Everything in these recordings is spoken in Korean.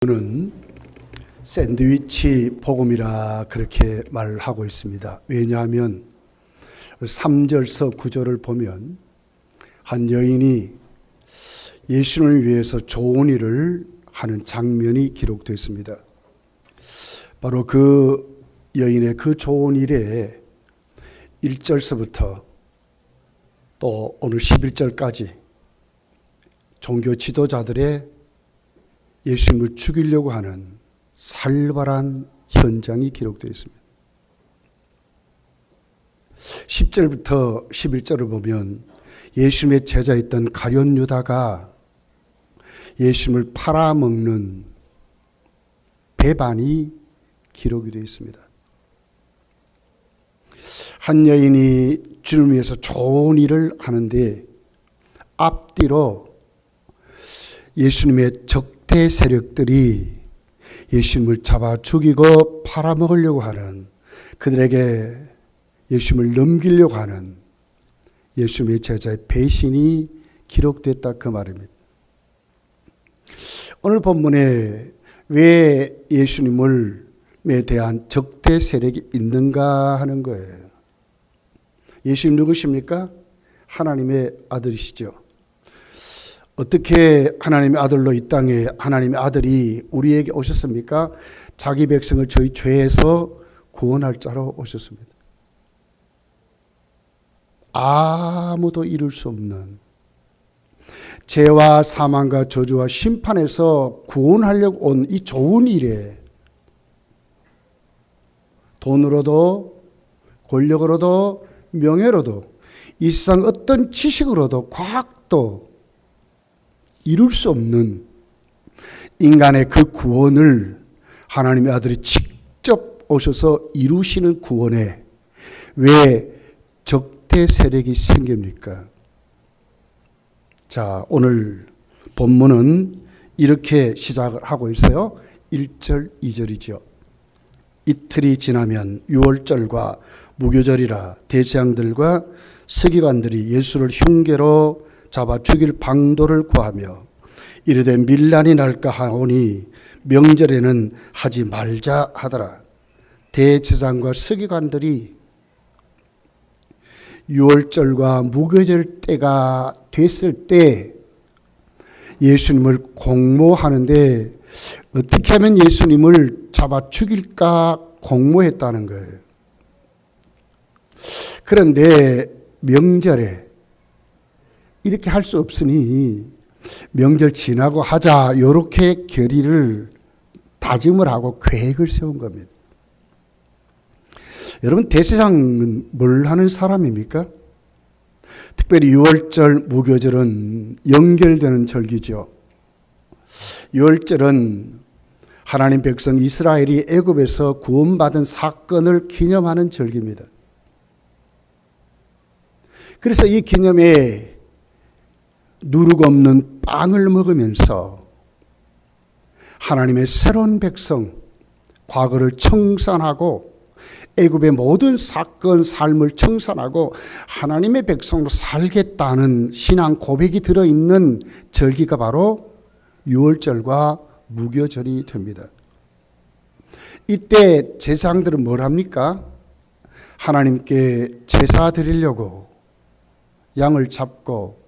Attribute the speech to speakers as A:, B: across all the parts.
A: 는 샌드위치 복음이라 그렇게 말하고 있습니다. 왜냐하면 3절서 9절을 보면 한 여인이 예수님을 위해서 좋은 일을 하는 장면이 기록되어 있습니다. 바로 그 여인의 그 좋은 일에 1절서부터 또 오늘 11절까지 종교 지도자들의 예수님을 죽이려고 하는 살벌한 현장이 기록되어 있습니다. 10절부터 11절을 보면 예수님의 제자였던 가룟 유다가 예수님을 팔아먹는 배반이 기록이 되어 있습니다. 한 여인이 주님을 위해서 좋은 일을 하는데 앞뒤로 예수님의 적대 세력들이 예수님을 잡아 죽이고 팔아먹으려고 하는, 그들에게 예수님을 넘기려고 하는 예수님의 제자의 배신이 기록됐다, 그 말입니다. 오늘 본문에 왜 예수님에 대한 적대 세력이 있는가 하는 거예요. 예수님 누구십니까? 하나님의 아들이시죠. 어떻게 하나님의 아들로 이 땅에 하나님의 아들이 우리에게 오셨습니까? 자기 백성을 저희 죄에서 구원할 자로 오셨습니다. 아무도 이룰 수 없는 죄와 사망과 저주와 심판에서 구원하려고 온 이 좋은 일에 돈으로도 권력으로도 명예로도 이 세상 어떤 지식으로도 과학도 이룰 수 없는 인간의 그 구원을 하나님의 아들이 직접 오셔서 이루시는 구원에 왜 적대 세력이 생깁니까? 자, 오늘 본문은 이렇게 시작을 하고 있어요. 1절, 2절이죠. 이틀이 지나면 유월절과 무교절이라 대제사장들과 서기관들이 예수를 흉계로 잡아 죽일 방도를 구하며 이르되 밀란이 날까 하오니 명절에는 하지 말자 하더라. 대제사장과 서기관들이 유월절과 무교절 때가 됐을 때 예수님을 공모하는데 어떻게 하면 예수님을 잡아 죽일까 공모했다는 거예요. 그런데 명절에 이렇게 할 수 없으니 명절 지나고 하자, 이렇게 결의를 다짐을 하고 계획을 세운 겁니다. 여러분, 대제사장은 뭘 하는 사람입니까? 특별히 유월절, 무교절은 연결되는 절기죠. 유월절은 하나님 백성 이스라엘이 애굽에서 구원받은 사건을 기념하는 절기입니다. 그래서 이 기념에 누룩 없는 빵을 먹으면서 하나님의 새로운 백성, 과거를 청산하고 애굽의 모든 사건, 삶을 청산하고 하나님의 백성으로 살겠다는 신앙 고백이 들어있는 절기가 바로 유월절과 무교절이 됩니다. 이때 제사장들은 뭘 합니까? 하나님께 제사 드리려고 양을 잡고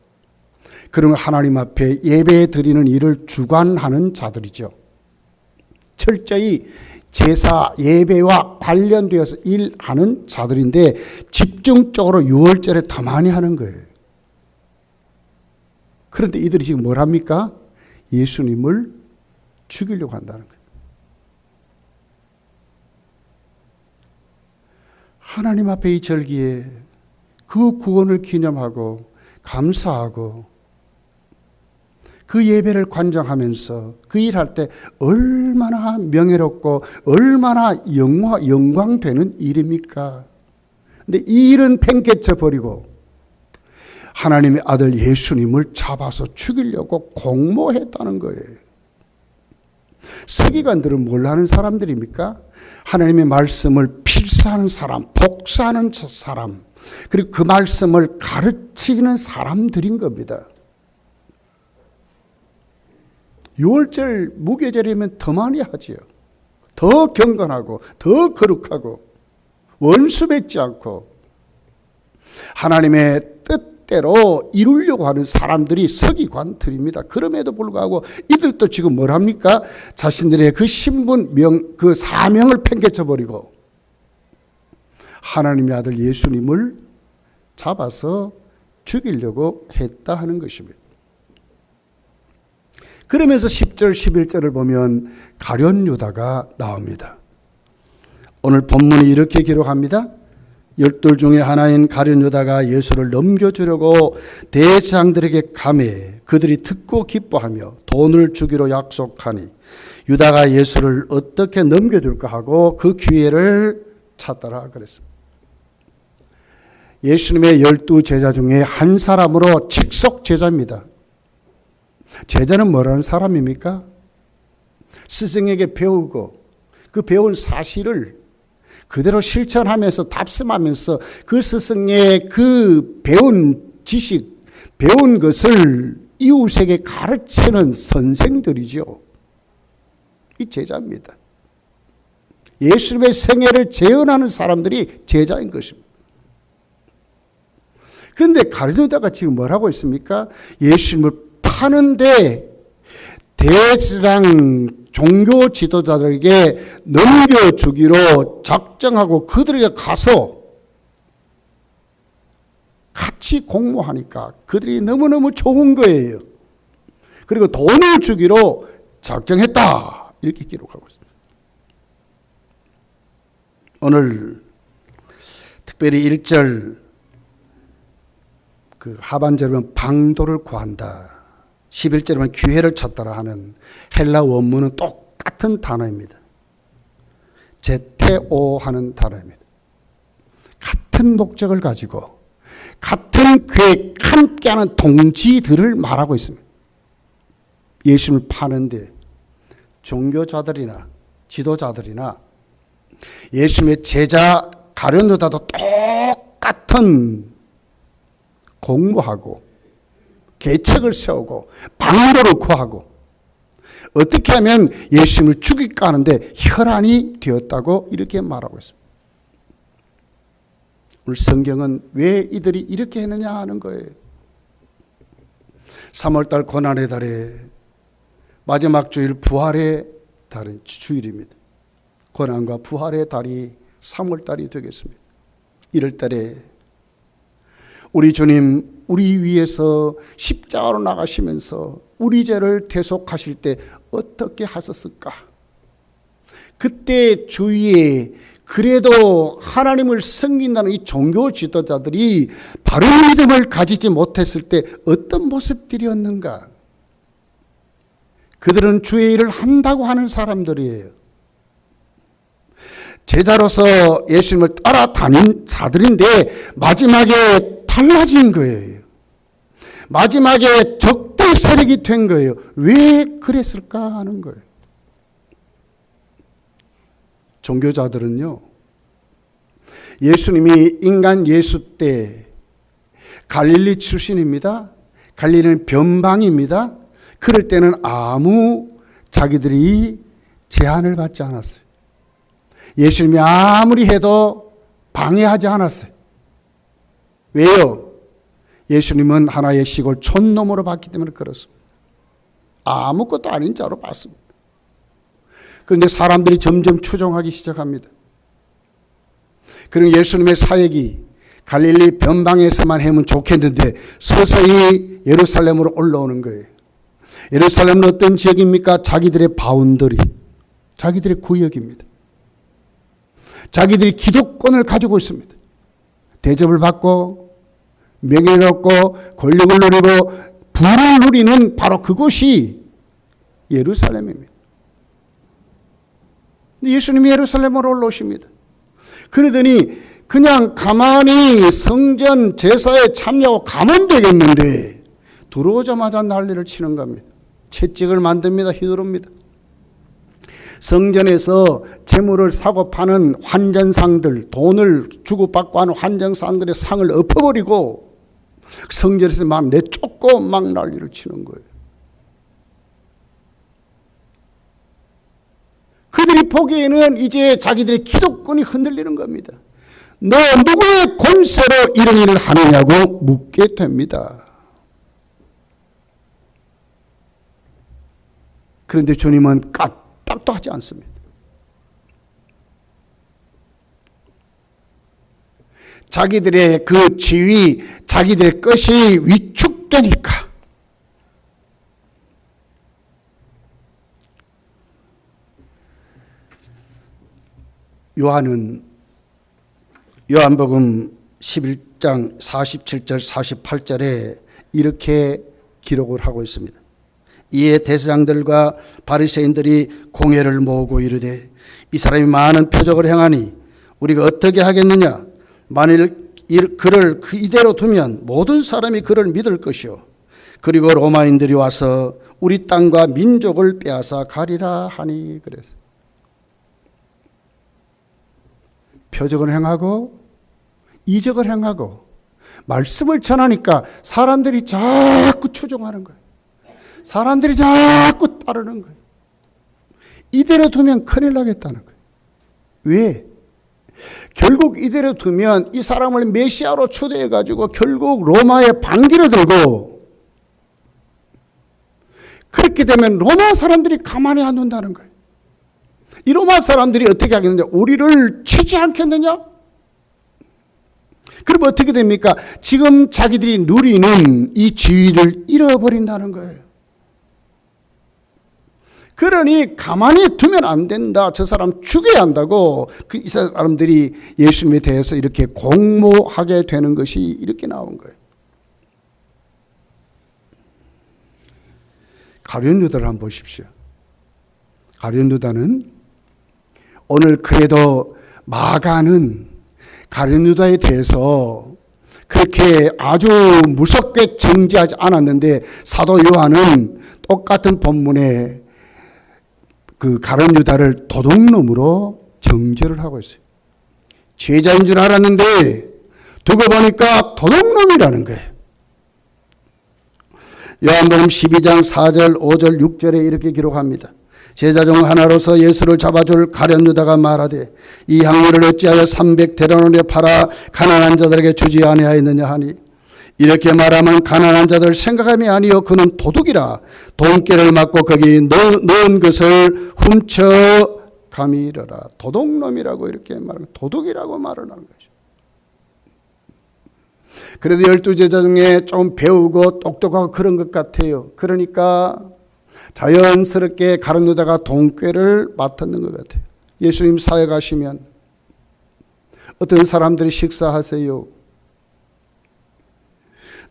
A: 그런 하나님 앞에 예배 드리는 일을 주관하는 자들이죠. 철저히 제사 예배와 관련되어서 일하는 자들인데 집중적으로 유월절에 더 많이 하는 거예요. 그런데 이들이 지금 뭘 합니까? 예수님을 죽이려고 한다는 거예요. 하나님 앞에 이 절기에 그 구원을 기념하고 감사하고 그 예배를 관장하면서 그 일할 때 얼마나 명예롭고 얼마나 영광되는 일입니까? 근데 이 일은 팽개쳐 버리고 하나님의 아들 예수님을 잡아서 죽이려고 공모했다는 거예요. 서기관들은 뭘 하는 사람들입니까? 하나님의 말씀을 필사하는 사람, 복사하는 사람, 그리고 그 말씀을 가르치는 사람들인 겁니다. 유월절 무교절이면 더 많이 하지요. 더 경건하고 더 거룩하고 원수 맺지 않고 하나님의 뜻대로 이루려고 하는 사람들이 서기관들입니다. 그럼에도 불구하고 이들도 지금 뭘 합니까? 자신들의 그 신분, 그 사명을 팽개쳐버리고 하나님의 아들 예수님을 잡아서 죽이려고 했다 하는 것입니다. 그러면서 10절, 11절을 보면 가룟 유다가 나옵니다. 오늘 본문이 이렇게 기록합니다. 12 중에 하나인 가룟 유다가 예수를 넘겨주려고 대제사장들에게 가매 그들이 듣고 기뻐하며 돈을 주기로 약속하니 유다가 예수를 어떻게 넘겨줄까 하고 그 기회를 찾더라 그랬습니다. 예수님의 12제자 중에 한 사람으로 직속 제자입니다. 제자는 뭐라는 사람입니까? 스승에게 배우고 그 배운 사실을 그대로 실천하면서 답습하면서 그 스승의 그 배운 지식, 배운 것을 이웃에게 가르치는 선생들이죠. 이 제자입니다. 예수님의 생애를 재현하는 사람들이 제자인 것입니다. 그런데 가룟 유다가 지금 뭘 하고 있습니까? 예수님을 파는데 대제사장 종교 지도자들에게 넘겨주기로 작정하고 그들에게 가서 같이 공모하니까 그들이 너무너무 좋은 거예요. 그리고 돈을 주기로 작정했다. 이렇게 기록하고 있습니다. 오늘 특별히 1절 그 하반절은 방도를 구한다. 11절은 기회를 찾더라 하는 헬라 원문은 똑같은 단어입니다. 제테오 하는 단어입니다. 같은 목적을 가지고 같은 계획, 함께하는 동지들을 말하고 있습니다. 예수님을 파는데 종교자들이나 지도자들이나 예수님의 제자 가룟 유다도 똑같은 공부하고 계책을 세우고 방도를 구하고 어떻게 하면 예수님을 죽일까 하는데 혈안이 되었다고 이렇게 말하고 있습니다. 오늘 성경은 왜 이들이 이렇게 했느냐 하는 거예요. 3월달 고난의 달에 마지막 주일 부활의 달은 주일입니다. 고난과 부활의 달이 3월달이 되겠습니다. 1월달에 우리 주님 우리 위해서 십자가로 나가시면서 우리 죄를 대속하실 때 어떻게 하셨을까? 그때 주위에 그래도 하나님을 섬긴다는 이 종교 지도자들이 바른 믿음을 가지지 못했을 때 어떤 모습들이었는가? 그들은 주의 일을 한다고 하는 사람들이에요. 제자로서 예수님을 따라다닌 자들인데 마지막에 달라진 거예요. 마지막에 적대 세력이 된 거예요. 왜 그랬을까 하는 거예요. 종교자들은요, 예수님이 인간 예수 때 갈릴리 출신입니다. 갈릴리는 변방입니다. 그럴 때는 아무 자기들이 제한을 받지 않았어요. 예수님이 아무리 해도 방해하지 않았어요. 왜요? 예수님은 하나의 시골 촌놈으로 봤기 때문에 그렇습니다. 아무것도 아닌 자로 봤습니다. 그런데 사람들이 점점 추종하기 시작합니다. 그리고 예수님의 사역이 갈릴리 변방에서만 하면 좋겠는데 서서히 예루살렘으로 올라오는 거예요. 예루살렘은 어떤 지역입니까? 자기들의 바운더리, 자기들의 구역입니다. 자기들이 기득권을 가지고 있습니다. 대접을 받고 명예를 얻고 권력을 누리고 부를 누리는 바로 그곳이 예루살렘입니다. 예수님이 예루살렘으로 올라오십니다. 그러더니 그냥 가만히 성전 제사에 참여하고 가면 되겠는데 들어오자마자 난리를 치는 겁니다. 채찍을 만듭니다. 휘두릅니다. 성전에서 재물을 사고 파는 환전상들, 돈을 주고받고 하는 환전상들의 상을 엎어버리고 성전에서 막 내쫓고 막 난리를 치는 거예요. 보기에는 이제 자기들의 기득권이 흔들리는 겁니다. 너 누구의 권세로 이런 일을 하느냐고 묻게 됩니다. 그런데 주님은 까딱도 하지 않습니다. 자기들의 그 지위, 자기들의 것이 위축되니까 요한복음 11장 47절 48절에 이렇게 기록을 하고 있습니다. 이에 대제사장들과 바리새인들이 공회를 모으고 이르되 이 사람이 많은 표적을 행하니 우리가 어떻게 하겠느냐? 만일 그를 이대로 두면 모든 사람이 그를 믿을 것이요 그리고 로마인들이 와서 우리 땅과 민족을 빼앗아 가리라 하니 그랬어요. 표적을 행하고 이적을 행하고 말씀을 전하니까 사람들이 자꾸 추종하는 거예요. 사람들이 자꾸 따르는 거예요. 이대로 두면 큰일 나겠다는 거예요. 왜? 결국 이대로 두면 이 사람을 메시아로 초대해가지고 결국 로마의 반기를 들고 그렇게 되면 로마 사람들이 가만히 안 둔다는 거예요. 이 로마 사람들이 어떻게 하겠느냐? 우리를 치지 않겠느냐? 그럼 어떻게 됩니까? 지금 자기들이 누리는 이 지위를 잃어버린다는 거예요. 그러니 가만히 두면 안 된다. 저 사람 죽여야 한다고 이 사람들이 예수님에 대해서 이렇게 공모하게 되는 것이 이렇게 나온 거예요. 가룟 유다를 한번 보십시오. 가룟 유다는 오늘 그래도 마가는 가룟 유다에 대해서 그렇게 아주 무섭게 정죄하지 않았는데 사도 요한은 똑같은 본문에 그 가룟 유다를 도둑놈으로 정죄를 하고 있어요. 제자인 줄 알았는데 두고 보니까 도둑놈이라는 거예요. 요한복음 12장 4절 5절 6절에 이렇게 기록합니다. 제자 중 하나로서 예수를 잡아줄 가룟 유다가 말하되 이 향료를 어찌하여 300데나리온에 팔아 가난한 자들에게 주지 아니하였느냐 하니 이렇게 말하면 가난한 자들 생각함이 아니요 그는 도둑이라 돈깨를 맞고 거기 넣은 것을 훔쳐 가미이르라. 도둑놈이라고 이렇게 말하는 도둑이라고 말을 하는 거죠. 그래도 12제자 중에 좀 배우고 똑똑하고 그런 것 같아요. 그러니까 자연스럽게 가룟 유다가 돈꾀를 맡았는 것 같아요. 예수님 사회 가시면 어떤 사람들이 식사하세요.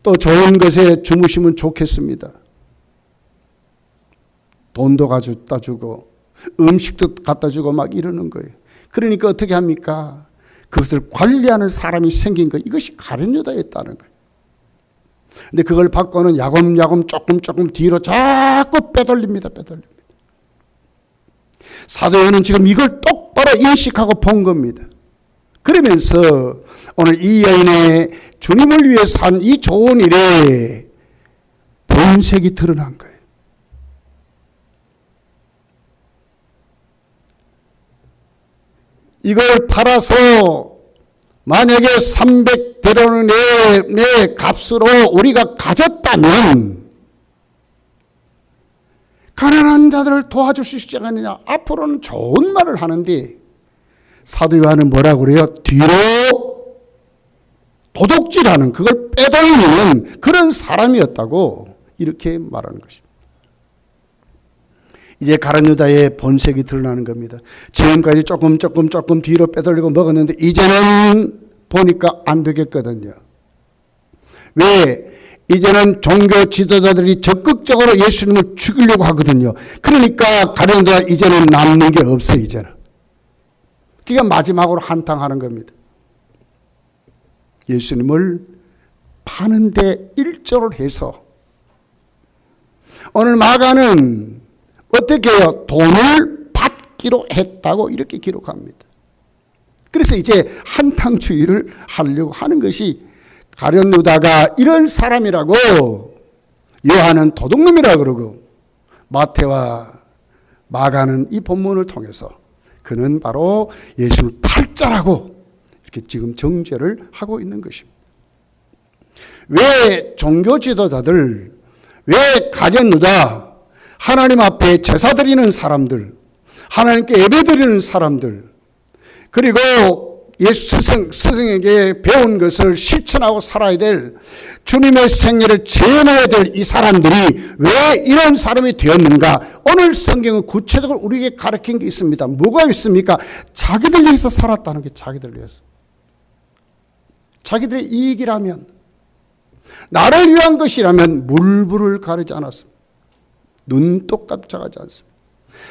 A: 또 좋은 것에 주무시면 좋겠습니다. 돈도 갖다 주고 음식도 갖다 주고 막 이러는 거예요. 그러니까 어떻게 합니까? 그것을 관리하는 사람이 생긴 거 이것이 가룟 유다였다는 거예요. 근데 그걸 받고는 야금야금 조금 뒤로 자꾸 빼돌립니다. 사도 요한은 지금 이걸 똑바로 인식하고 본 겁니다. 그러면서 오늘 이 여인의 주님을 위해서 한 이 좋은 일에 본색이 드러난 거예요. 이걸 팔아서 만약에 300데나리온의 값으로 우리가 가졌다면 가난한 자들을 도와줄 수 있지 않느냐. 앞으로는 좋은 말을 하는데 사도 요한은 뭐라고 그래요? 뒤로 도둑질하는 그걸 빼돌리는 그런 사람이었다고 이렇게 말하는 것입니다. 이제 가룟 유다의 본색이 드러나는 겁니다. 지금까지 조금 뒤로 빼돌리고 먹었는데 이제는 보니까 안 되겠거든요. 왜? 이제는 종교 지도자들이 적극적으로 예수님을 죽이려고 하거든요. 그러니까 가룟 유다가 이제는 남는 게 없어요. 이제는. 그게 마지막으로 한탕하는 겁니다. 예수님을 파는데 일조를 해서 오늘 마가는 어떻게 해요? 돈을 받기로 했다고 이렇게 기록합니다. 그래서 이제 한탕주의를 하려고 하는 것이 가룟 유다가 이런 사람이라고 요한은 도둑놈이라고 그러고 마태와 마가는 이 본문을 통해서 그는 바로 예수를 팔자라고 이렇게 지금 정죄를 하고 있는 것입니다. 왜 종교 지도자들, 왜 가룟유다, 하나님 앞에 제사 드리는 사람들, 하나님께 예배 드리는 사람들, 그리고 예수 스승에게 배운 것을 실천하고 살아야 될, 주님의 생애를 재현해야 될 이 사람들이 왜 이런 사람이 되었는가? 오늘 성경은 구체적으로 우리에게 가르친 게 있습니다. 뭐가 있습니까? 자기들 위해서 살았다는 게 자기들 위해서. 자기들의 이익이라면, 나를 위한 것이라면 물불을 가리지 않았습니다. 눈도 깜짝하지 않습니다.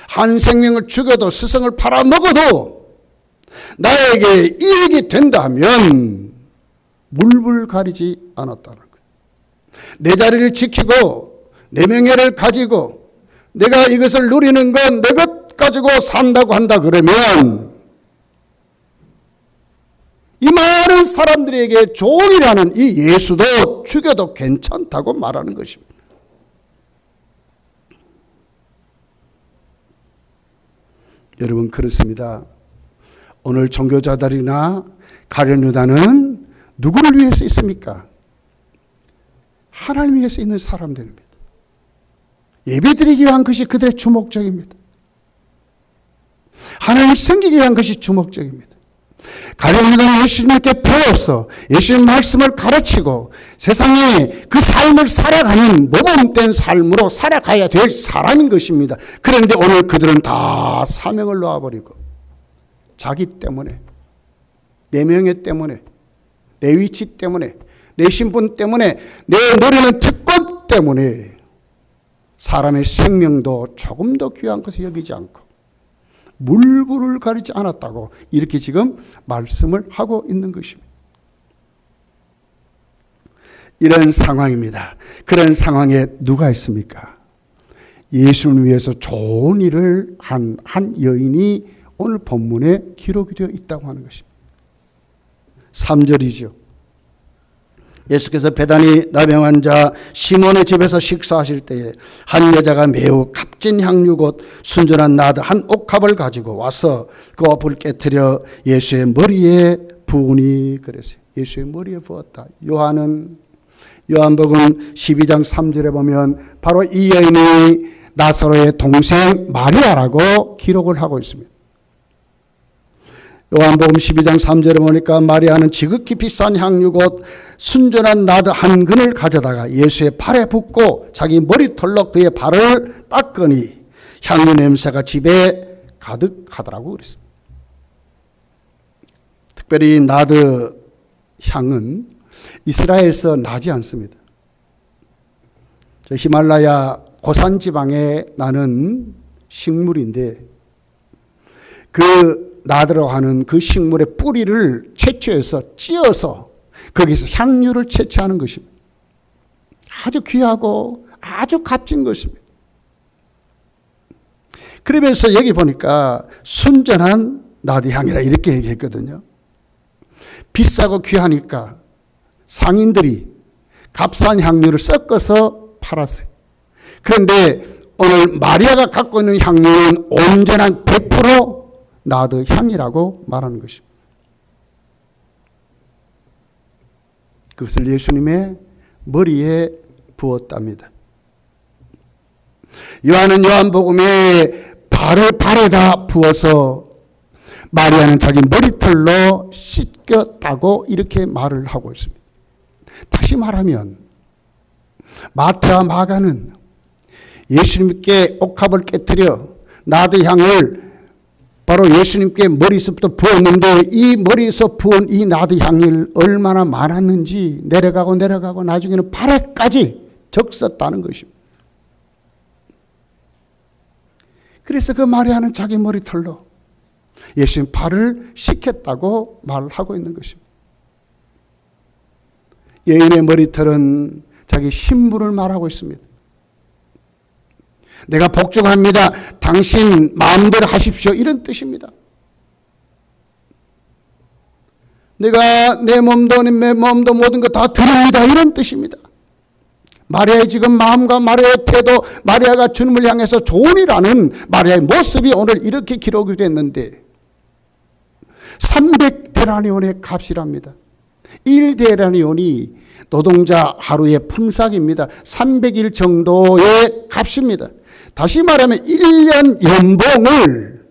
A: 한 생명을 죽여도 스승을 팔아먹어도 나에게 이익이 된다면 물불 가리지 않았다는 거예요. 내 자리를 지키고 내 명예를 가지고 내가 이것을 누리는 건 내 것 가지고 산다고 한다 그러면 이 많은 사람들에게 종이라는 이 예수도 죽여도 괜찮다고 말하는 것입니다. 여러분, 그렇습니다. 오늘 종교자들이나 가룟유다는 누구를 위해서 있습니까? 하나님 위해서 있는 사람들입니다. 예배드리기 위한 것이 그들의 주목적입니다. 하나님을 섬기기 위한 것이 주목적입니다. 가룟유다는 예수님께 배워서 예수님 말씀을 가르치고 세상에 그 삶을 살아가는 모범된 삶으로 살아가야 될 사람인 것입니다. 그런데 오늘 그들은 다 사명을 놓아버리고 자기 때문에, 내 명예 때문에, 내 위치 때문에, 내 신분 때문에, 내 누리는 특권 때문에 사람의 생명도 조금 더 귀한 것을 여기지 않고 물불을 가리지 않았다고 이렇게 지금 말씀을 하고 있는 것입니다. 이런 상황입니다. 그런 상황에 누가 있습니까? 예수를 위해서 좋은 일을 한 여인이 오늘 본문에 기록이 되어 있다고 하는 것입니다. 3절이죠. 예수께서 베다니 나병 환자 시몬의 집에서 식사하실 때에 한 여자가 매우 값진 향유 곧 순전한 나드 한 옥합을 가지고 와서 그 옥합을 깨뜨려 예수의 머리에 부으니 그랬어요. 예수의 머리에 부었다. 요한복음 12장 3절에 보면 바로 이 여인이 나사로의 동생 마리아라고 기록을 하고 있습니다. 요한복음 12장 3절에 보니까 마리아는 지극히 비싼 향유 곧 순전한 나드 한 근을 가져다가 예수의 발에 붓고 자기 머리털로 그의 발을 닦으니 향유 냄새가 집에 가득하더라고 그랬습니다. 특별히 나드 향은 이스라엘에서 나지 않습니다. 저 히말라야 고산 지방에 나는 식물인데 그 나드라고 하는 그 식물의 뿌리를 채취해서 찧어서 거기서 향유를 채취하는 것입니다. 아주 귀하고 아주 값진 것입니다. 그러면서 여기 보니까 순전한 나드 향이라 이렇게 얘기했거든요. 비싸고 귀하니까 상인들이 값싼 향유를 섞어서 팔았어요. 그런데 오늘 마리아가 갖고 있는 향유는 온전한 100% 나드 향이라고 말하는 것입니다. 그것을 예수님의 머리에 부었답니다. 요한은 요한복음에 발에다 부어서 마리아는 자기 머리털로 씻겼다고 이렇게 말을 하고 있습니다. 다시 말하면 마태와 마가는 예수님께 옥합을 깨뜨려 나드 향을 바로 예수님께 머리에서부터 부었는데 이 머리에서 부은 이 나드 향이 얼마나 많았는지 내려가고 나중에는 발에까지 적었다는 것입니다. 그래서 그 마리아는 자기 머리털로 예수님 발을 씻겼다고 말하고 있는 것입니다. 여인의 머리털은 자기 신분을 말하고 있습니다. 내가 복종합니다. 당신 마음대로 하십시오. 이런 뜻입니다. 내가 내 몸도 모든 거 다 드립니다. 이런 뜻입니다. 마리아의 지금 마음과 마리아의 태도, 마리아가 주님을 향해서 좋은 일하는 마리아의 모습이 오늘 이렇게 기록이 됐는데 300데나리온의 값이랍니다. 1데나리온이 노동자 하루의 품삯입니다. 300일 정도의 값입니다. 다시 말하면 1년 연봉을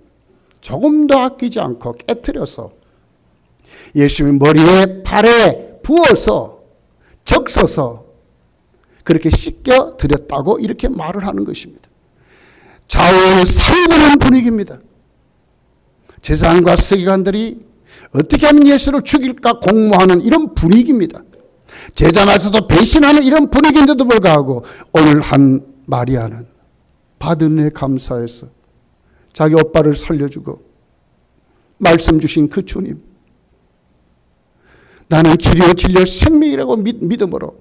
A: 조금도 아끼지 않고 깨트려서 예수님 머리에 발에 부어서 적셔서 그렇게 씻겨 드렸다고 이렇게 말을 하는 것입니다. 좌우를 살구는 분위기입니다. 제사장과 서기관들이 어떻게 하면 예수를 죽일까 공모하는 이런 분위기입니다. 제자마저도 배신하는 이런 분위기인데도 불구하고 오늘 한 마리아는 받은 은혜에 감사해서 자기 오빠를 살려주고 말씀 주신 그 주님, 나는 길이요 진리요 생명이라고 믿음으로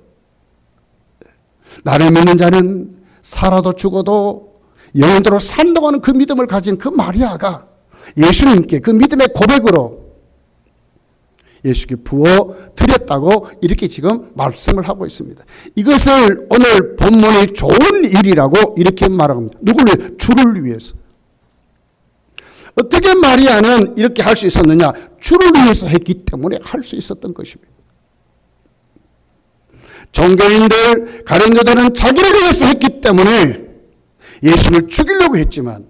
A: 나를 믿는 자는 살아도 죽어도 영원토록 산다고 하는 그 믿음을 가진 그 마리아가 예수님께 그 믿음의 고백으로 예수께 부어 드렸다고 이렇게 지금 말씀을 하고 있습니다. 이것을 오늘 본문이 좋은 일이라고 이렇게 말합니다. 누구를 위해? 주를 위해서. 어떻게 마리아는 이렇게 할 수 있었느냐? 주를 위해서 했기 때문에 할 수 있었던 것입니다. 종교인들, 가룟유다는 자기를 위해서 했기 때문에 예수를 죽이려고 했지만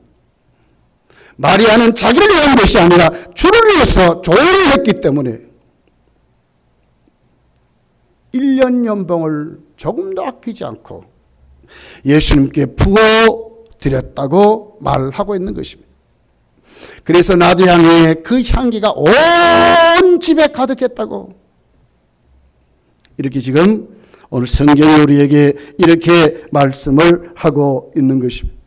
A: 마리아는 자기를 위한 것이 아니라 주를 위해서 조언을 했기 때문에 1년 연봉을 조금도 아끼지 않고 예수님께 부어 드렸다고 말하고 있는 것입니다. 그래서 나대향의 그 향기가 온 집에 가득했다고 이렇게 지금 오늘 성경이 우리에게 이렇게 말씀을 하고 있는 것입니다.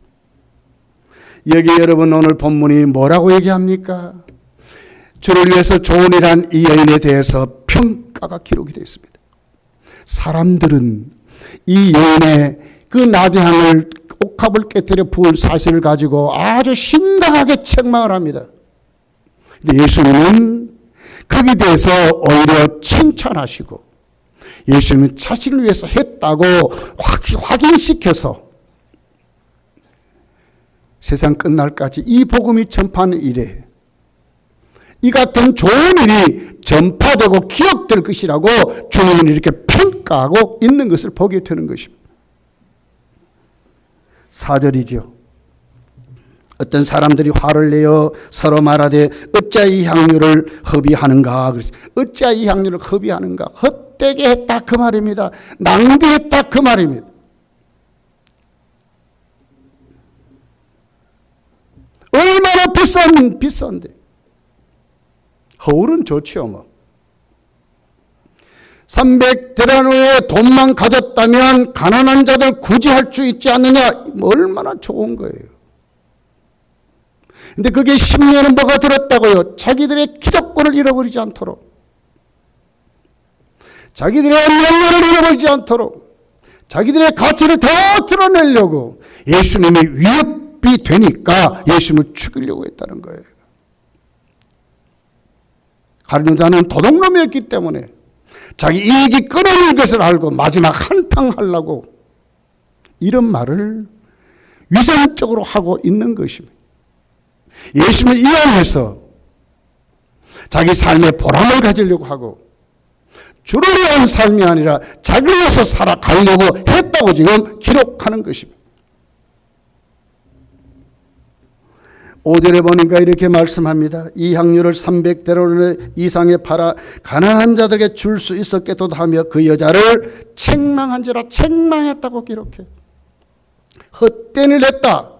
A: 여기 여러분 오늘 본문이 뭐라고 얘기합니까? 주를 위해서 좋은 일한 이 여인에 대해서 평가가 기록이 되어 있습니다. 사람들은 이 여인의 그 나대향을 옥합을 깨뜨려 부은 사실을 가지고 아주 심각하게 책망을 합니다. 근데 예수님은 거기에 대해서 오히려 칭찬하시고 예수님은 자신을 위해서 했다고 확인시켜서 세상 끝날까지 이 복음이 전파하는 일에 이 같은 좋은 일이 전파되고 기억될 것이라고 주님은 이렇게 평가하고 있는 것을 보게 되는 것입니다. 4절이죠. 어떤 사람들이 화를 내어 서로 말하되 어찌 이 향유를 허비하는가. 어찌 이 향유를 허비하는가. 헛되게 했다 그 말입니다. 낭비했다 그 말입니다. 얼마나 비싼데. 허울은 좋지요 뭐. 300데나리온의 돈만 가졌다면 가난한 자들 구제할 수 있지 않느냐. 얼마나 좋은 거예요. 근데 그게 10년은 뭐가 들었다고요? 자기들의 기득권을 잃어버리지 않도록, 자기들의 명예를 잃어버리지 않도록, 자기들의 가치를 더 드러내려고 예수님이 위협이 되니까 예수님을 죽이려고 했다는 거예요. 가룟유다는 도둑놈이었기 때문에 자기 이익이 끊어질 것을 알고 마지막 한탕하려고 이런 말을 위선적으로 하고 있는 것입니다. 예수님을 이용해서 자기 삶의 보람을 가지려고 하고 주를 위한 삶이 아니라 자기를 위해서 살아가려고 했다고 지금 기록하는 것입니다. 5절에 보니까 이렇게 말씀합니다. 이 향유를 300데나리온 이상에 팔아 가난한 자들에게 줄 수 있었겠도다 하며 그 여자를 책망한지라. 책망했다고 기록해. 헛된 일을 했다.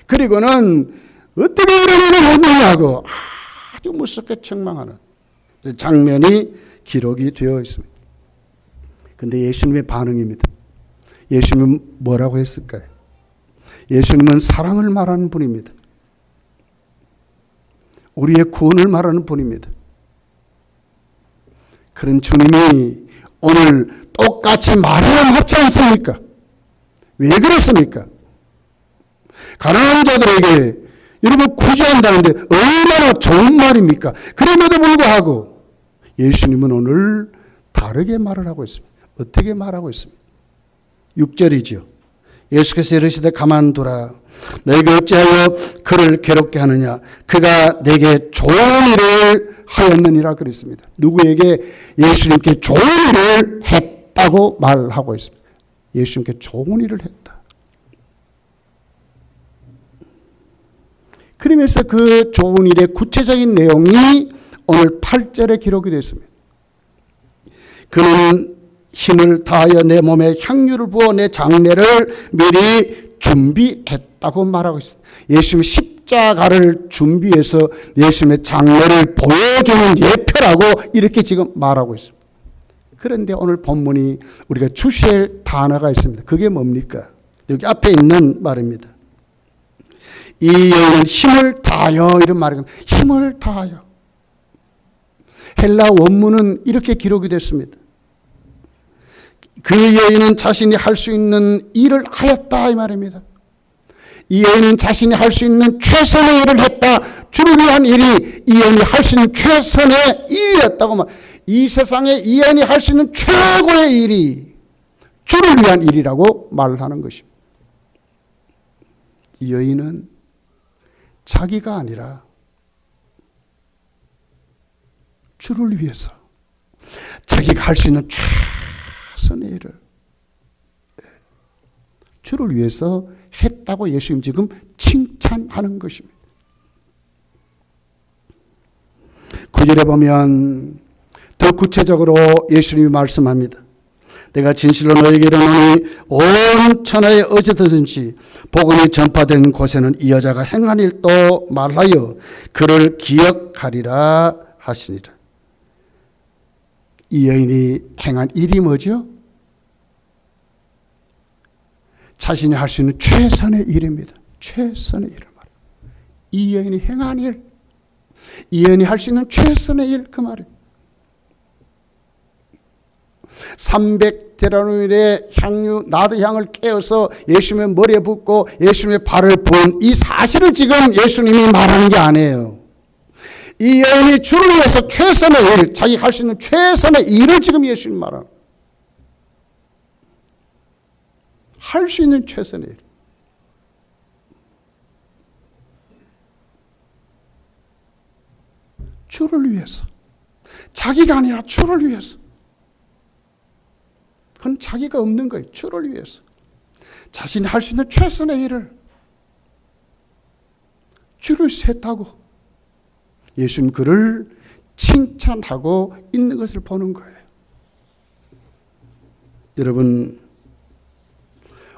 A: 그리고는 어떻게 이런 일을 했느냐고 아주 무섭게 책망하는 장면이 기록이 되어 있습니다. 그런데 예수님의 반응입니다. 예수님은 뭐라고 했을까요? 예수님은 사랑을 말하는 분입니다. 우리의 구원을 말하는 분입니다. 그런 주님이 오늘 똑같이 말해야 맞지 않습니까? 왜 그렇습니까? 가난한 자들에게 여러분 구제한다는데 얼마나 좋은 말입니까? 그럼에도 불구하고 예수님은 오늘 다르게 말을 하고 있습니다. 어떻게 말하고 있습니까? 6절이죠. 예수께서 이르시되 가만두라. 너희가 어찌하여 그를 괴롭게 하느냐. 그가 내게 좋은 일을 하였느니라 그랬습니다. 누구에게? 예수님께 좋은 일을 했다고 말하고 있습니다. 예수님께 좋은 일을 했다. 그러면서 그 좋은 일의 구체적인 내용이 오늘 8절에 기록이 됐습니다. 그는 힘을 다하여 내 몸에 향유를 부어 내 장례를 미리 준비했다고 말하고 있습니다. 예수님의 십자가를 준비해서 예수님의 장례를 보여주는 예표라고 이렇게 지금 말하고 있습니다. 그런데 오늘 본문이 우리가 주시할 단어가 있습니다. 그게 뭡니까? 여기 앞에 있는 말입니다. 이 여인은 힘을 다하여 이런 말입니다. 힘을 다하여. 헬라 원문은 이렇게 기록이 됐습니다. 그 여인은 자신이 할 수 있는 일을 하였다 이 말입니다. 이 여인은 자신이 할 수 있는 최선의 일을 했다. 주를 위한 일이 이 여인이 할 수 있는 최선의 일이었다고 말. 이 세상에 이 여인이 할 수 있는 최고의 일이 주를 위한 일이라고 말을 하는 것입니다. 이 여인은 자기가 아니라 주를 위해서 자기가 할 수 있는 최선의 일을 주를 위해서 했다고 예수님 지금 칭찬하는 것입니다. 9절에 보면 더 구체적으로 예수님이 말씀합니다. 내가 진실로 너에게 이르노니 온 천하에 어디든지 복음이 전파된 곳에는 이 여자가 행한 일도 말하여 그를 기억하리라 하시니라. 이 여인이 행한 일이 뭐죠? 자신이 할 수 있는 최선의 일입니다. 최선의 일을 말해요. 이 여인이 행한 일, 이 여인이 할 수 있는 최선의 일, 그 말이에요. 300데나리온의 향유, 나드향을 깨어서 예수님의 머리에 붓고 예수님의 발을 부은 이 사실을 지금 예수님이 말하는 게 아니에요. 이 여인이 주를 위해서 최선의 일, 자기 할 수 있는 최선의 일을 지금 예수님이 말하는 거예요. 할 수 있는 최선의 일. 주를 위해서. 자기가 아니라 주를 위해서. 그건 자기가 없는 거예요. 주를 위해서. 자신이 할 수 있는 최선의 일을 주를 했다고 예수님 그를 칭찬하고 있는 것을 보는 거예요. 여러분,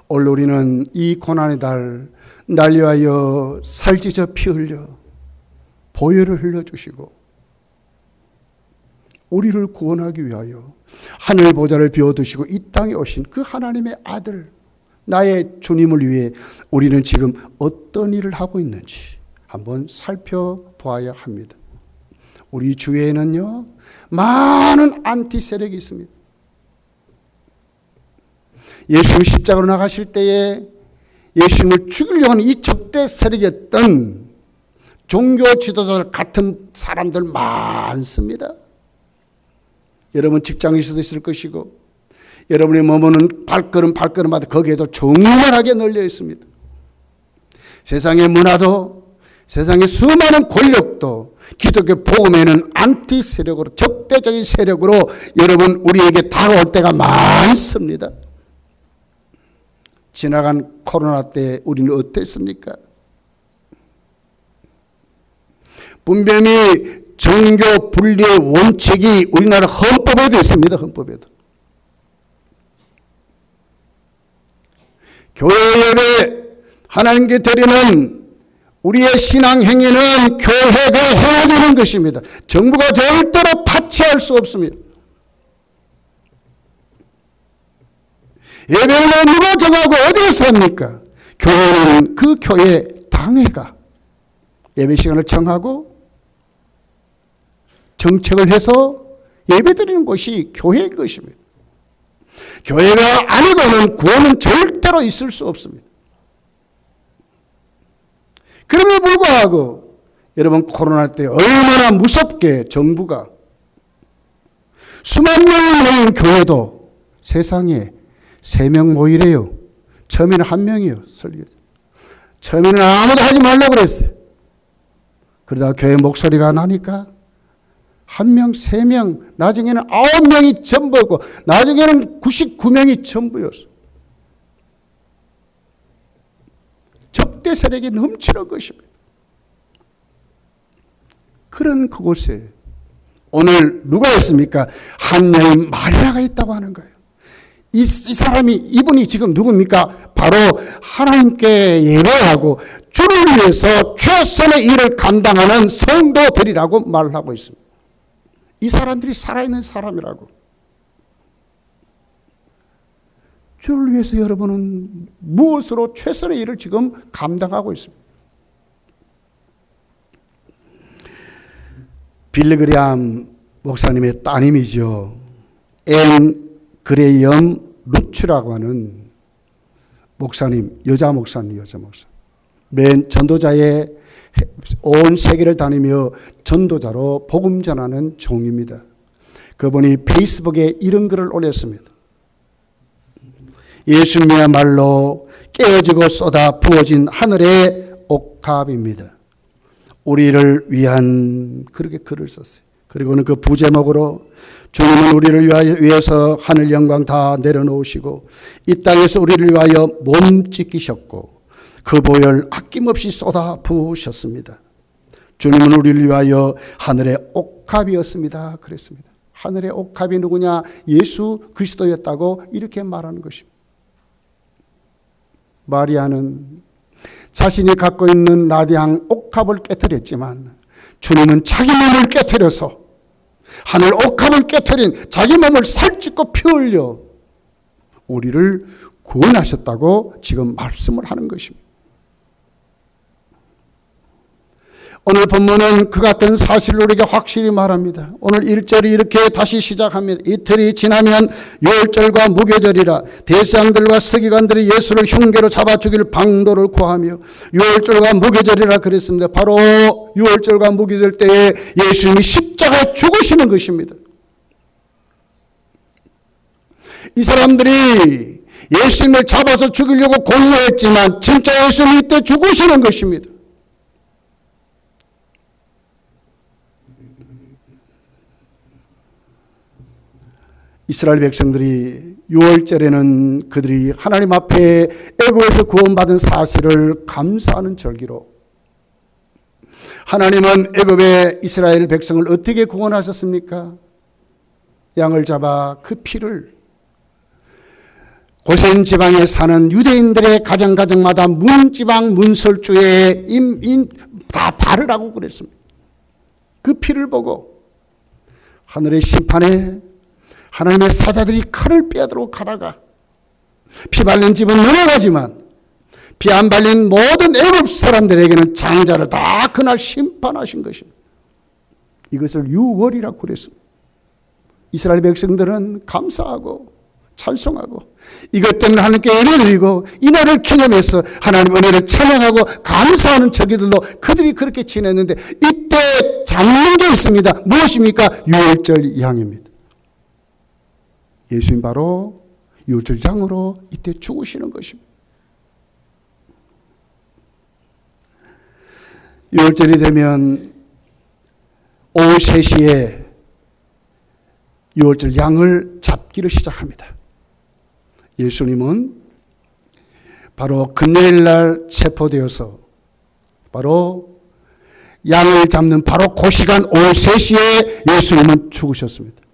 A: 오늘 우리는 이 고난의 달 날 위하여 살찌져 피 흘려 보혈을 흘려주시고 우리를 구원하기 위하여 하늘 보좌를 비워두시고 이 땅에 오신 그 하나님의 아들 나의 주님을 위해 우리는 지금 어떤 일을 하고 있는지 한번 살펴보아야 합니다. 우리 주위에는요 많은 안티 세력이 있습니다. 예수님 십자가로 나가실 때에 예수님을 죽이려고 하는 이 적대 세력이었던 종교 지도자들 같은 사람들 많습니다. 여러분 직장일 수도 있을 것이고 여러분이 머무는 발걸음마다 거기에도 정갈하게 널려 있습니다. 세상의 문화도 세상의 수많은 권력도 기독교 복음에는 안티 세력으로 적대적인 세력으로 여러분 우리에게 다가올 때가 많습니다. 지나간 코로나 때 우리는 어땠습니까? 분명히 종교 분리의 원칙이 우리나라 헌법에도 있습니다. 헌법에도. 교회 예배 하나님께 드리는 우리의 신앙 행위는 교회가 해야 되는 것입니다. 정부가 절대로 타치할 수 없습니다. 예배는 누가 정하고 어디에서 합니까? 교회는 그 교회 당회가 예배 시간을 정하고 정책을 해서 예배드리는 것이 교회의 것입니다. 교회가 아니고는 구원은 절대로 있을 수 없습니다. 그럼에도 불구하고 여러분 코로나 때 얼마나 무섭게 정부가 수만 명이 모인 교회도 세상에 3명 모이래요. 처음에는 1명이요. 설교자. 처음에는 아무도 하지 말라고 그랬어요. 그러다가 교회 목소리가 나니까 1명, 3명, 나중에는 9명이 전부였고 나중에는 99명이 전부였어. 적대 세력이 넘치는 것입니다. 그런 그곳에 오늘 누가 있습니까? 한 여인 마리아가 있다고 하는 거예요. 이 사람이, 이분이 지금 누굽니까? 바로 하나님께 예배하고 주를 위해서 최선의 일을 감당하는 성도들이라고 말하고 있습니다. 이 사람들이 살아있는 사람이라고. 주를 위해서 여러분은 무엇으로 최선의 일을 지금 감당하고 있습니다. 빌리 그레이엄 목사님의 따님이죠. 앤 그레이엄 루츠라고 하는 목사님, 여자 목사님. 맨 전도자의 온 세계를 다니며 전도자로 복음 전하는 종입니다. 그분이 페이스북에 이런 글을 올렸습니다. 예수님이야말로 깨어지고 쏟아 부어진 하늘의 옥합입니다. 우리를 위한, 그렇게 글을 썼어요. 그리고는 그 부제목으로 주님은 우리를 위해서 하늘 영광 다 내려놓으시고 이 땅에서 우리를 위하여 몸 찢기셨고 그 보혈 아낌없이 쏟아 부으셨습니다. 주님은 우리를 위하여 하늘의 옥합이었습니다. 그랬습니다. 하늘의 옥합이 누구냐? 예수 그리스도였다고 이렇게 말하는 것입니다. 마리아는 자신이 갖고 있는 라디앙 옥합을 깨뜨렸지만 주님은 자기 몸을 깨뜨려서 하늘 옥합을 깨뜨린 자기 몸을 살찌고 피 흘려 우리를 구원하셨다고 지금 말씀을 하는 것입니다. 오늘 본문은 그 같은 사실을 우리에게 확실히 말합니다. 오늘 1절이 이렇게 다시 시작합니다. 이틀이 지나면 유월절과 무교절이라 대제사장들과 서기관들이 예수를 흉계로 잡아 죽일 방도를 구하며 유월절과 무교절이라 그랬습니다. 바로 유월절과 무교절 때에 예수님이 십자가에 죽으시는 것입니다. 이 사람들이 예수님을 잡아서 죽이려고 공모했지만 진짜 예수님이 이때 죽으시는 것입니다. 이스라엘 백성들이 6월절에는 그들이 하나님 앞에 애굽에서 구원받은 사실을 감사하는 절기로 하나님은 애굽의 이스라엘 백성을 어떻게 구원하셨습니까? 양을 잡아 그 피를 고센 지방에 사는 유대인들의 가정가정마다 문지방 문설주에 다 바르라고 그랬습니다. 그 피를 보고 하늘의 심판에 하나님의 사자들이 칼을 빼앗으러 가다가 피 발린 집은 넘어가지만 피 안 발린 모든 애굽 사람들에게는 장자를 다 그날 심판하신 것입니다. 이것을 유월이라고 그랬습니다. 이스라엘 백성들은 감사하고 찬송하고 이것 때문에 하나님께 은혜를 드리고 이 날을 기념해서 하나님 은혜를 찬양하고 감사하는 저기들도 그들이 그렇게 지냈는데 이때 잡는 게 있습니다. 무엇입니까? 유월절 양입니다. 예수님 바로 유월절장으로 이때 죽으시는 것입니다. 유월절이 되면 오후 3시에 유월절 양을 잡기를 시작합니다. 예수님은 바로 금요일 날 체포되어서 바로 양을 잡는 바로 그 시간 오후 3시에 예수님은 죽으셨습니다.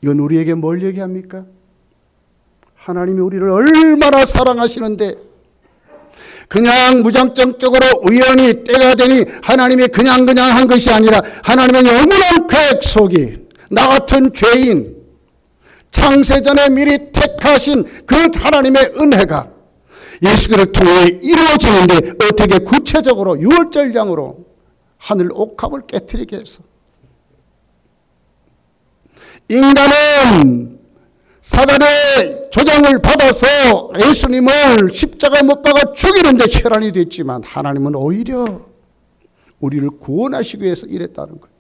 A: 이건 우리에게 뭘 얘기합니까? 하나님이 우리를 얼마나 사랑하시는데 그냥 무작정적으로 우연히 때가 되니 하나님이 그냥 한 것이 아니라 하나님의 영원한 계획 속에 나 같은 죄인 창세전에 미리 택하신 그 하나님의 은혜가 예수를 통해 이루어지는데 어떻게 구체적으로 유월절장으로 하늘 옥합을 깨트리게 해서 인간은 사단의 조장을 받아서 예수님을 십자가에 못 박아 죽이는 데 혈안이 됐지만 하나님은 오히려 우리를 구원하시기 위해서 이랬다는 거예요.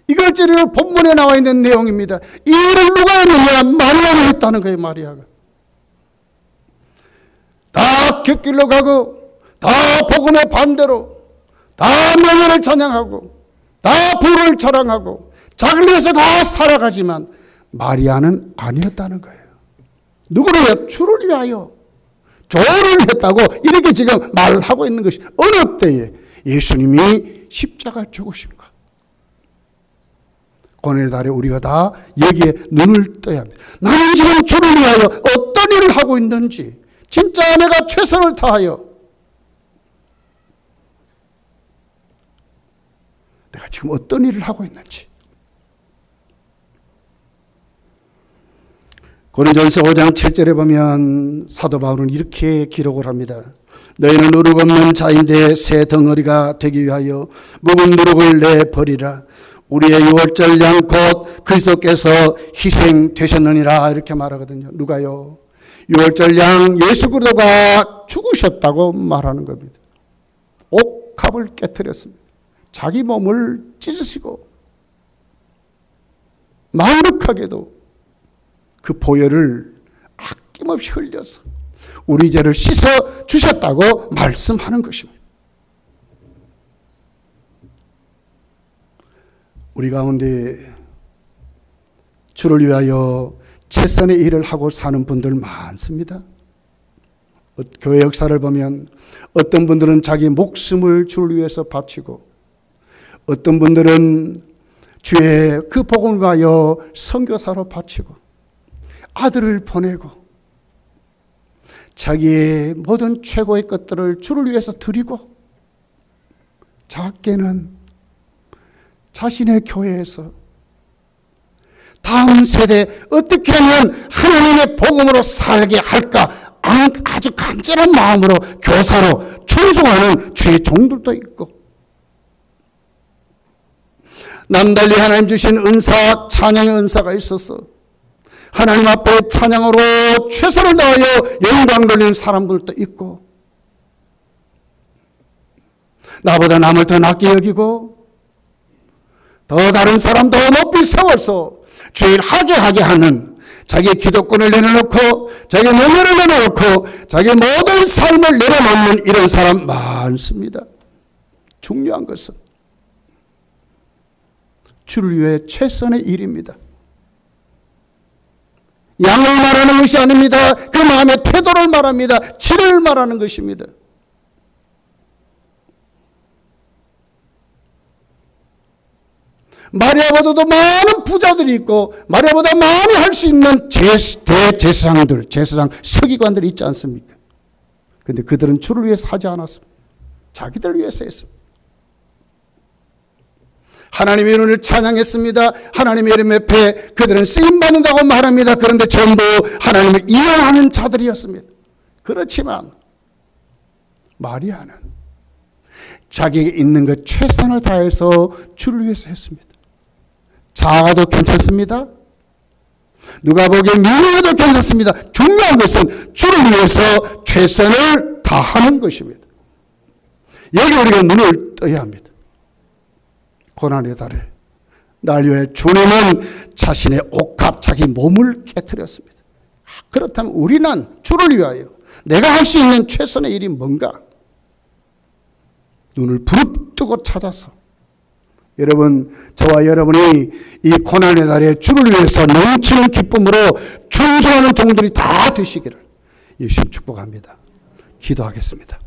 A: 이것이 실제로 본문에 나와 있는 내용입니다. 이 일을 누가 했느냐? 마리아가 했다는 거예요. 마리아가. 다 곁길로 가고 다 복음의 반대로 다 명예를 찬양하고 다 부를 자랑하고 자기를 위해서 다 살아가지만 마리아는 아니었다는 거예요. 누구를 위하여? 주를 위하여 조를 했다고 이렇게 지금 말하고 있는 것이 어느 때에 예수님이 십자가 죽으신가. 고난의 달에 우리가 다 여기에 눈을 떠야 합니다. 나는 지금 주를 위하여 어떤 일을 하고 있는지, 진짜 내가 최선을 다하여 내가 지금 어떤 일을 하고 있는지. 고린도전서 5장 7절에 보면 사도 바울은 이렇게 기록을 합니다. 너희는 누룩 없는 자인데 새 덩어리가 되기 위하여 묵은 누룩을 내버리라. 우리의 유월절 양 곧 그리스도께서 희생되셨느니라. 이렇게 말하거든요. 누가요? 유월절 양 예수 그리스도가 죽으셨다고 말하는 겁니다. 옥합을 깨뜨렸습니다. 자기 몸을 찢으시고 마음극하게도 그 보혈을 아낌없이 흘려서 우리 죄를 씻어 주셨다고 말씀하는 것입니다. 우리 가운데 주를 위하여 최선의 일을 하고 사는 분들 많습니다. 교회 역사를 보면 어떤 분들은 자기 목숨을 주를 위해서 바치고 어떤 분들은 주의 그 복음을 위하여 선교사로 바치고 아들을 보내고 자기의 모든 최고의 것들을 주를 위해서 드리고 작게는 자신의 교회에서 다음 세대에 어떻게 하면 하나님의 복음으로 살게 할까 아주 간절한 마음으로 교사로 충성하는 주의 종들도 있고, 남달리 하나님 주신 은사, 찬양의 은사가 있어서 하나님 앞에 찬양으로 최선을 다하여 영광 돌리는 사람들도 있고, 나보다 남을 더 낮게 여기고 더 다른 사람 더 높이 세워서 주일 하게 하는, 자기 기득권을 내려놓고 자기 명예를 내려놓고 자기 모든 삶을 내려놓는 이런 사람 많습니다. 중요한 것은 주를 위해 최선의 일입니다. 양을 말하는 것이 아닙니다. 그 마음의 태도를 말합니다. 질을 말하는 것입니다. 마리아보다도 많은 부자들이 있고 마리아보다 많이 할 수 있는 대제사장들, 제사장 서기관들이 있지 않습니까? 그런데 그들은 주를 위해서 하지 않았습니다. 자기들 위해서 했습니다. 하나님의 이름을 찬양했습니다. 하나님의 이름 앞에 그들은 쓰임받는다고 말합니다. 그런데 전부 하나님을 이용하는 자들이었습니다. 그렇지만 마리아는 자기에게 있는 것 최선을 다해서 주를 위해서 했습니다. 작아도 괜찮습니다. 누가 보기엔 미워도 괜찮습니다. 중요한 것은 주를 위해서 최선을 다하는 것입니다. 여기 우리가 눈을 떠야 합니다. 고난의 달에 날 위해 주님은 자신의 옥합, 자기 몸을 깨뜨렸습니다. 그렇다면 우리는 주를 위하여 내가 할 수 있는 최선의 일이 뭔가? 눈을 부릅뜨고 찾아서 여러분, 저와 여러분이 이 고난의 달에 주를 위해서 넘치는 기쁨으로 충성하는 종들이 다 되시기를 예수님 축복합니다. 기도하겠습니다.